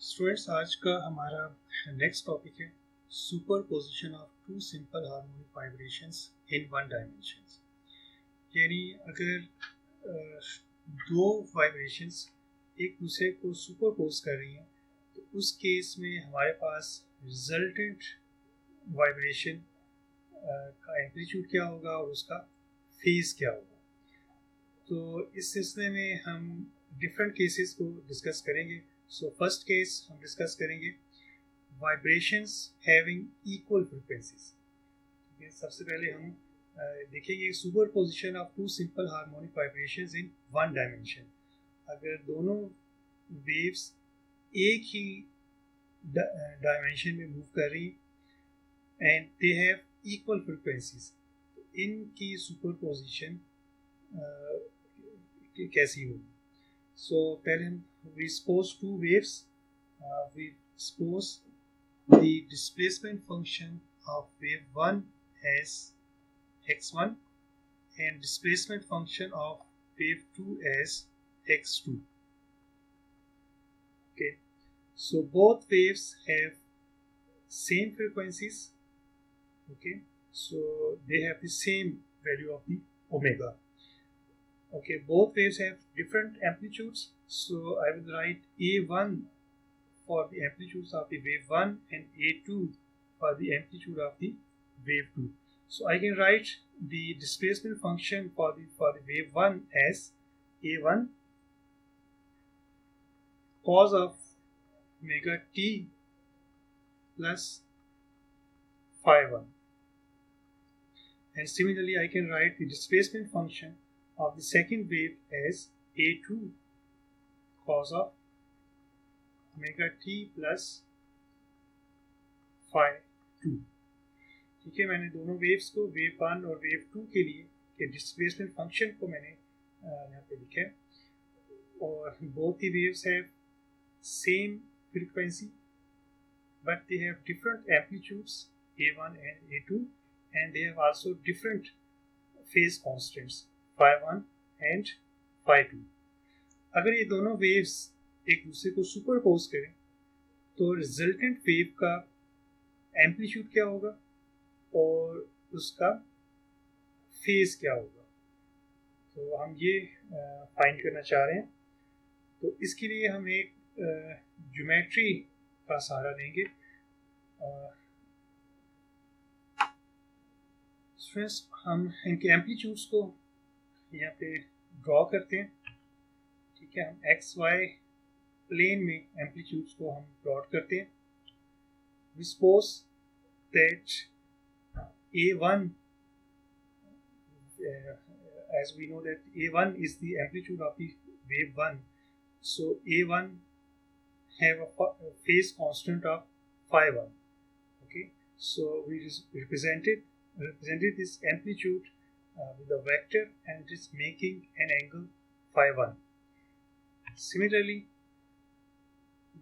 Students, आज का हमारा नेक्स्ट टॉपिक है superposition of two simple harmonic vibrations in one dimension. यानी अगर दो वाइब्रेशंस एक दूसरे को सुपरपोज कर रही हैं तो उस केस में हमारे पास रिजल्टेंट वाइब्रेशन का एम्पलीट्यूड क्या होगा और उसका फेज क्या होगा। तो इस सिलसिले में हम डिफरेंट केसेस को डिस्कस करेंगे। सो फर्स्ट केस हम डिस्कस करेंगे वाइब्रेशंस हैविंग इक्वल फ्रीक्वेंसीज। सबसे पहले हम देखेंगे superposition of two simple harmonic vibrations in one dimension. अगर दोनों वेव्स एक ही डायमेंशन में मूव कर रही and they have equal frequencies, तो इनकी सुपरपोजिशन कैसी होगी। सो पहले हम we suppose two waves. We suppose the displacement function of wave 1 as x1 and displacement function of wave 2 as x2. Okay, so both waves have same frequencies. Okay, so they have the same value of the omega. Okay, both waves have different amplitudes, so I will write A1 for the amplitudes of the wave 1 and A2 for the amplitude of the wave 2. So I can write the displacement function for the wave 1 as A1 cos of omega t plus phi 1. And similarly I can write the displacement function of the second wave as A2 cos of omega t plus phi 2. ठीक है, मैंने दोनों waves को wave 1 और wave 2 के लिए के displacement function को मैंने यहाँ पे लिखा है। और both the waves have same frequency but they have different amplitudes A1 and A2 and they have also different phase constants phi 1 and phi 2. अगर ये दोनों वेव्स एक दूसरे को सुपरपोज करें तो रिजल्टेंट वेव का एम्पलीट्यूड क्या होगा और उसका फेज क्या होगा, तो हम ये फाइंड करना चाह रहे हैं। तो इसके लिए हम एक ज्योमेट्री का सहारा लेंगे। स्टूडेंट्स, हम इनके एम्पलीट्यूड्स को यहाँ पे ड्रॉ करते हैं। ठीक है, हम एक्स वाई प्लेन में एम्पलीट्यूड्स को हम प्लॉट करते हैं। We suppose that A1, as we know that A1 is the amplitude of the wave 1, so A1 have a phase constant of phi 1. Okay, so we represented this amplitude with a vector and it is making an angle phi 1. Similarly,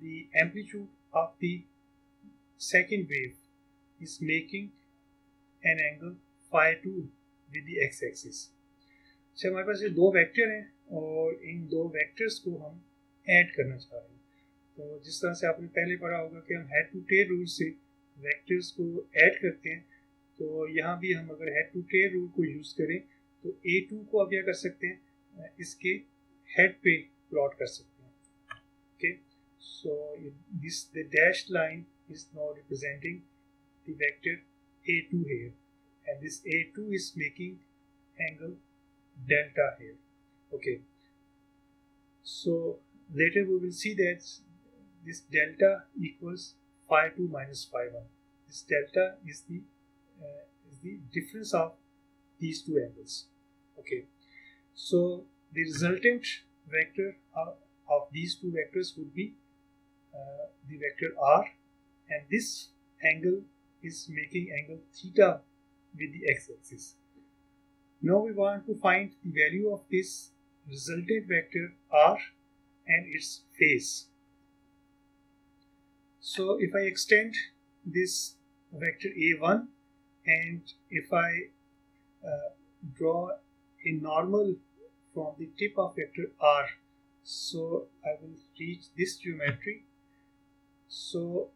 the amplitude of the second wave is making an angle phi 2 with the x-axis. अच्छा, हमारे पास ये दो vector हैं और इन दो vectors को हम add करना चाह रहे हैं। तो जिस तरह से आपने पहले पढ़ा होगा कि हम हेड टू टेल रूल से वेक्टर्स को ऐड करते हैं, तो यहाँ भी हम अगर हेड टू टेल रूल को यूज़ करें तो A2 को आप क्या कर सकते हैं, इसके हेड पे प्लॉट कर सकते हैं। Okay, so this the dashed line is now representing the vector A2 here, and this A2 is making angle delta here. Okay, so later we will see that this delta equals phi 2 minus phi 1. This delta is the difference of these two angles. Okay, so the resultant vector of these two vectors would be the vector R, and this angle is making angle theta with the x-axis. Now we want to find the value of this resultant vector R and its phase. So if I extend this vector A1 and if I draw a normal from the tip of vector R, so I will reach this geometry. So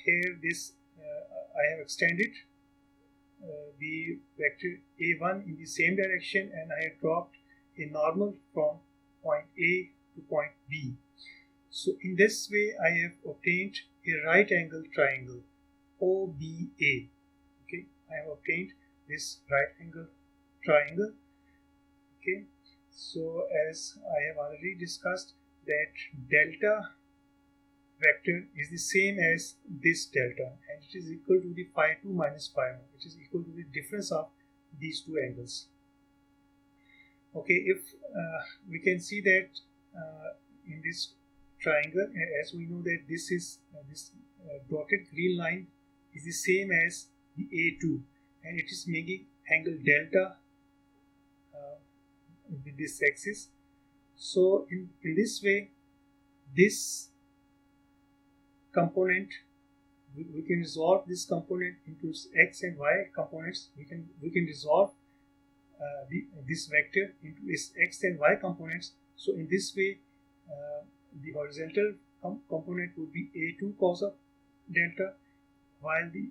here this I have extended the vector a1 in the same direction, and I have dropped a normal from point A to point B. So in this way I have obtained a right angle triangle OBA. Okay, I have obtained this right angle triangle. Okay, so as I have already discussed that delta vector is the same as this delta, and it is equal to the phi 2 minus phi 1, which is equal to the difference of these two angles. Okay, if we can see that in this triangle, as we know that this is this dotted green line is the same as the A2, and it is making angle delta with this axis. So in this way, this component, we can resolve this component into x and y components. We can resolve this vector into its x and y components. So in this way, the horizontal component would be a2 cos of delta, while the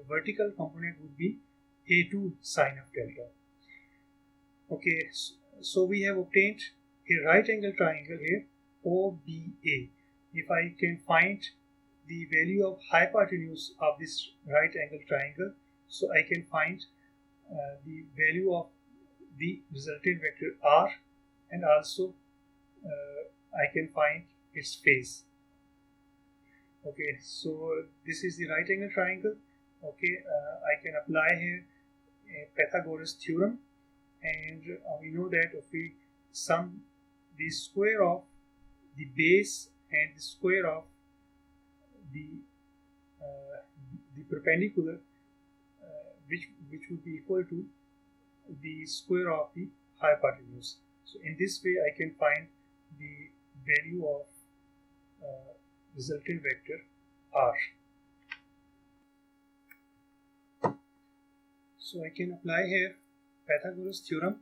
vertical component would be a2 sine of delta. Okay, so we have obtained a right angle triangle here, OBA. If I can find the value of hypotenuse of this right angle triangle, so I can find the value of the resultant vector r, and also I can find its phase. Okay, so this is the right angle triangle. Okay, I can apply here a Pythagoras theorem, and we know that if we sum the square of the base and the square of the perpendicular, which would be equal to the square of the hypotenuse. So in this way I can find the value of resultant vector r. So I can apply here Pythagoras theorem.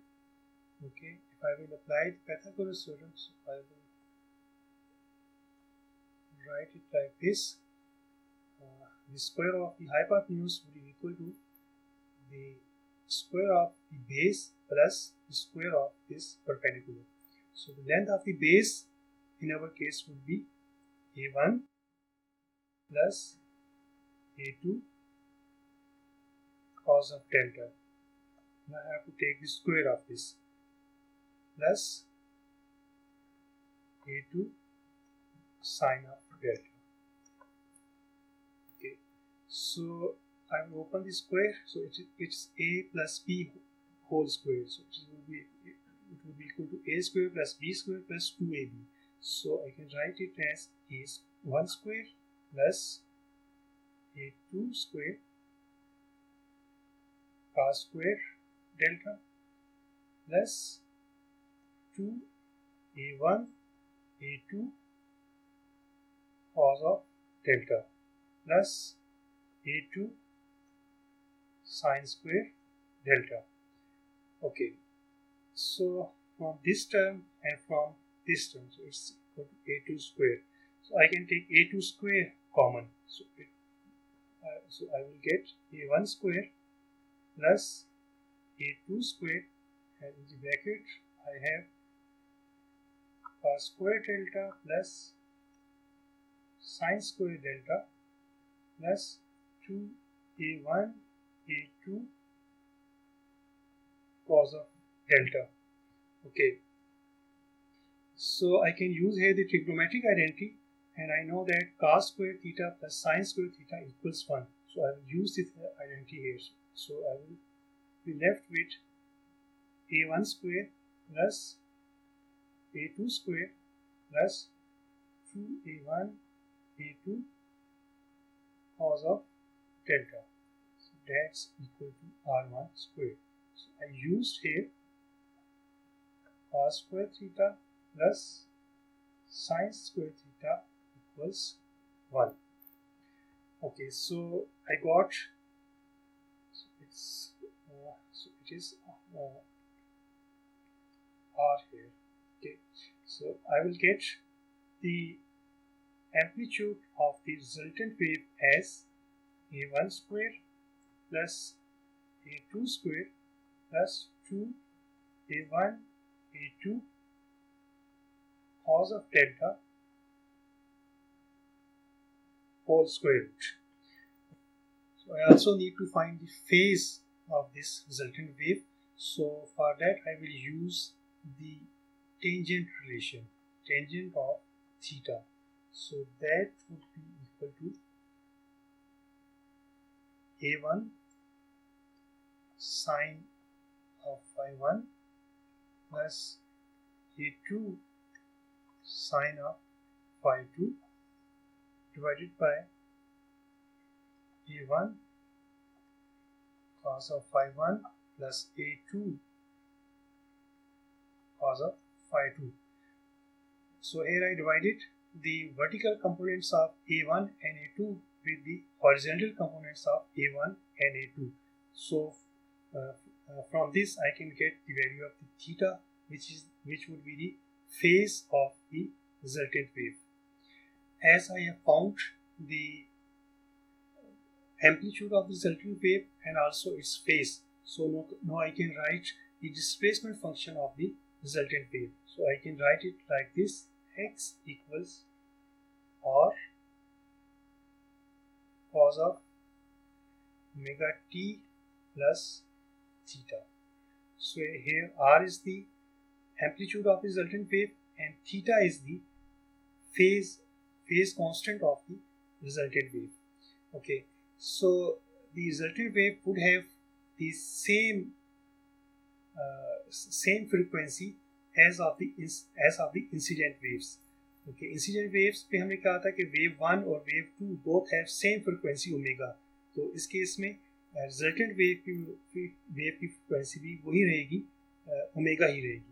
Okay, if I will apply the Pythagoras theorem, so I will write it like this. The square of the hypotenuse would be equal to the square of the base plus the square of this perpendicular. So the length of the base in our case would be a1 plus a2 cos of delta. Now I have to take the square of this plus a2 sine of delta. Okay, so I will open the square, so it's a plus b whole square, so it will be equal to a square plus b square plus 2ab. So I can write it as a1 square plus a2 square cos square delta plus 2a1 a2 cos of delta plus a2 sine square delta. Okay, so from this term and from this term, so it's equal to a2 square. So I can take a2 square common. So so I will get a1 square plus a2 square, and in the bracket I have cos square delta plus sine square delta plus 2a1 a2 cos of delta. Okay, so I can use here the trigonometric identity, and I know that cos square theta plus sine square theta equals 1. So I will use this identity here. So I will be left with a1 square plus a2 square plus 2a1 a2 cos of delta. So that's equal to r1 square. So I used here cos square theta plus sine square theta equals 1. Okay, so I got, so it is r here. Okay, so I will get the amplitude of the resultant wave as a1 square plus a2 square plus 2a1 a2 cos of delta whole square root. So I also need to find the phase of this resultant wave. So for that I will use the tangent relation, tangent of theta. So that would be equal to a1 sine of phi 1 plus a2 sine of phi 2 divided by a1 cos of phi 1 plus a2 cos of phi 2. So here I divided the vertical components of a1 and a2 with the horizontal components of a1 and a2. So from this I can get the value of the theta, which would be the phase of the resultant wave. As I have found the amplitude of the resultant wave and also its phase, so now I can write the displacement function of the resultant wave. So I can write it like this: x equals r cos of omega t plus theta. So here r is the amplitude of the resultant wave and theta is the phase constant of the resultant wave. Okay, so the resultant wave would have the same frequency as of the incident waves. Okay, incident waves पे हमने कहा था कि wave 1 और wave 2 both have same frequency omega. तो इस case में resultant wave की frequency भी वही रहेगी, ओमेगा ही रहेगी.